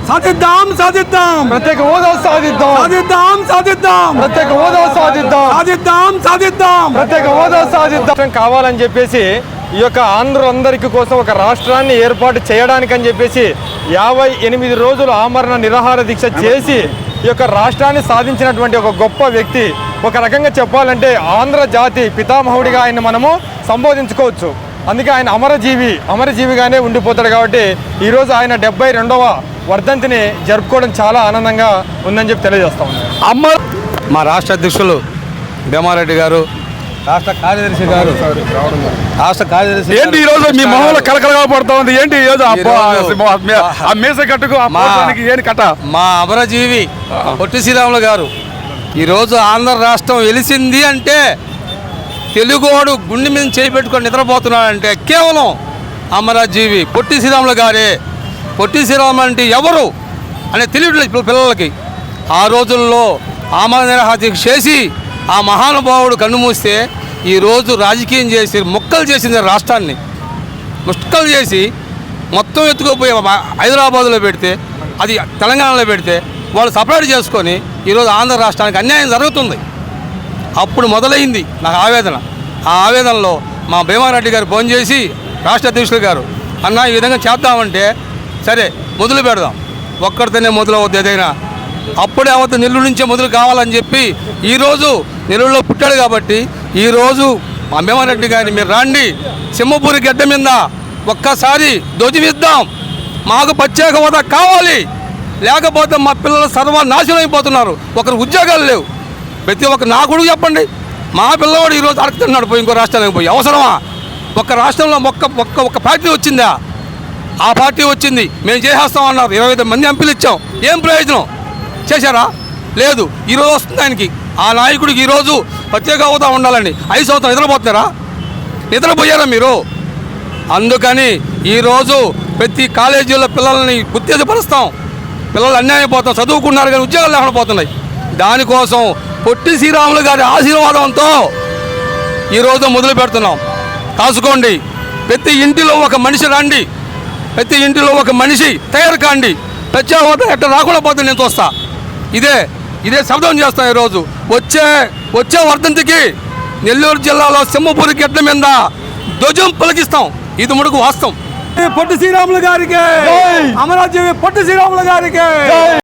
సాధిద్దాం సాధిద్దాం ప్రత్యేక హోదా సాధిద్దాం సాధిద్దాం సాధిద్దాం ప్రత్యేక హోదా సాధిద్దాం సాధిద్దాం సాధిద్దాం ప్రత్యేక హోదా సాధిద్దాం కావాలని చెప్పేసి ఈ యొక్క ఆంధ్రులందరికీ కోసం ఒక రాష్ట్రాన్ని ఏర్పాటు చేయడానికి అని చెప్పేసి 58 రోజులు ఆమరణ నిరాహార దీక్ష చేసి ఈ యొక్క రాష్ట్రాన్ని సాధించినటువంటి ఒక గొప్ప వ్యక్తి. ఒక రకంగా చెప్పాలంటే ఆంధ్ర జాతి పితామహుడిగా ఆయన మనము సంబోధించుకోవచ్చు. అందుకే ఆయన అమరజీవిగానే ఉండిపోతాడు. కాబట్టి ఈరోజు ఆయన 72వ వర్ధంతిని జరుపుకోవడం చాలా ఆనందంగా ఉందని చెప్పి తెలియజేస్తాం. మా రాష్ట్ర అధ్యక్షులు భీమారెడ్డి గారు, రాష్ట్ర కార్యదర్శి గారు, ఏంటి ఈరోజు మీ మొహంలో కలకలగా పడుతూ ఉంది? ఏంటి ఈరోజు మీస కట్టుకు ఏంటి కట్ట? మా అమరజీవి పొట్టి శ్రీరాములు గారు ఈరోజు ఆంధ్ర రాష్ట్రం వెలిసింది అంటే తెలుగువాడు గుండె మీద చేపెట్టుకొని నిద్రపోతున్నాడంటే కేవలం అమరజీవి పొట్టి శ్రీరాములు గారే. పొట్టి శ్రీరాములు అంటే ఎవరు అనే తెలియట్లేదు పిల్లలకి. ఆ రోజుల్లో ఆమరణ నిరాహార దీక్ష చేసి ఆ మహానుభావుడు కన్ను మూస్తే ఈరోజు రాజకీయం చేసి ముక్కలు చేసింది రాష్ట్రాన్ని. ముక్కలు చేసి మొత్తం ఎత్తుకుపోయి హైదరాబాదులో పెడితే, అది తెలంగాణలో పెడితే వాళ్ళు సపరేట్ చేసుకొని ఈరోజు ఆంధ్ర రాష్ట్రానికి అన్యాయం జరుగుతుంది. అప్పుడు మొదలైంది నాకు ఆవేదన. ఆ ఆవేదనలో మా భీమారెడ్డి గారు ఫోన్ చేసి రాష్ట్ర అధ్యక్షులు గారు, అన్న ఈ విధంగా చేద్దామంటే సరే మొదలు పెడదాం, ఒక్కడితోనే మొదలవుద్ది ఏదైనా. అప్పుడే అవద్దు నెల్లూరు నుంచే మొదలు కావాలని చెప్పి ఈరోజు నెల్లూరులో పుట్టాడు కాబట్టి ఈరోజు మా భీమారెడ్డి గారిని మీరు రండి, సింహపూరి గడ్డ మీద ఒక్కసారి ధ్వజమిద్దాం. మాకు ప్రత్యేక హోదా కావాలి, లేకపోతే మా పిల్లలు సర్వనాశనం అయిపోతున్నారు. ఒకరు ఉద్యోగాలు లేవు. ప్రతి ఒక్క నా కొడుకు చెప్పండి, మా పిల్లవాడు ఈరోజు అడుగుతున్నాడు పోయి ఇంకో రాష్ట్రానికి పోయి. అవసరమా? ఒక్క రాష్ట్రంలో ఒక్క పార్టీ వచ్చిందా? ఆ పార్టీ వచ్చింది, మేము చేసేస్తామన్నారు. 25 మంది ఎంపీలు ఇచ్చాం. ఏం ప్రయోజనం? చేశారా? లేదు. ఈరోజు వస్తుంది ఆయనకి, ఆ నాయకుడికి ఈరోజు ప్రత్యేక హోదా ఉండాలండి. 5 సంవత్సరాలు నిద్రపోతున్నారా? నిద్రపోయారా మీరు? అందుకని ఈరోజు ప్రతి కాలేజీలో పిల్లల్ని ఉత్తేజపరుస్తాం. పిల్లలు అన్యాయపోతాం, చదువుకున్నారు కానీ ఉద్యోగాలు లేకుండా పోతున్నాయి. దానికోసం పొట్టి శ్రీరాములు గారి ఆశీర్వాదంతో ఈరోజు మొదలు పెడుతున్నాం. కాసుకోండి, ప్రతి ఇంటిలో ఒక మనిషి రండి, ప్రతి ఇంటిలో ఒక మనిషి తయారు కాండి. ప్రత్యేక హోదా ఎట్లా రాకుండా పోతే నేను చూస్తా. ఇదే శబ్దం చేస్తాం. ఈరోజు వచ్చే వర్ధంతికి నెల్లూరు జిల్లాలో సింహపూరి గడ్డ మీద ధ్వజం పలికిస్తాం. ఇది ముడుకు వాస్తవం. పొట్టి శ్రీరాములు గారికి, అమరాజీవి పొట్టి శ్రీరాములు గారికి.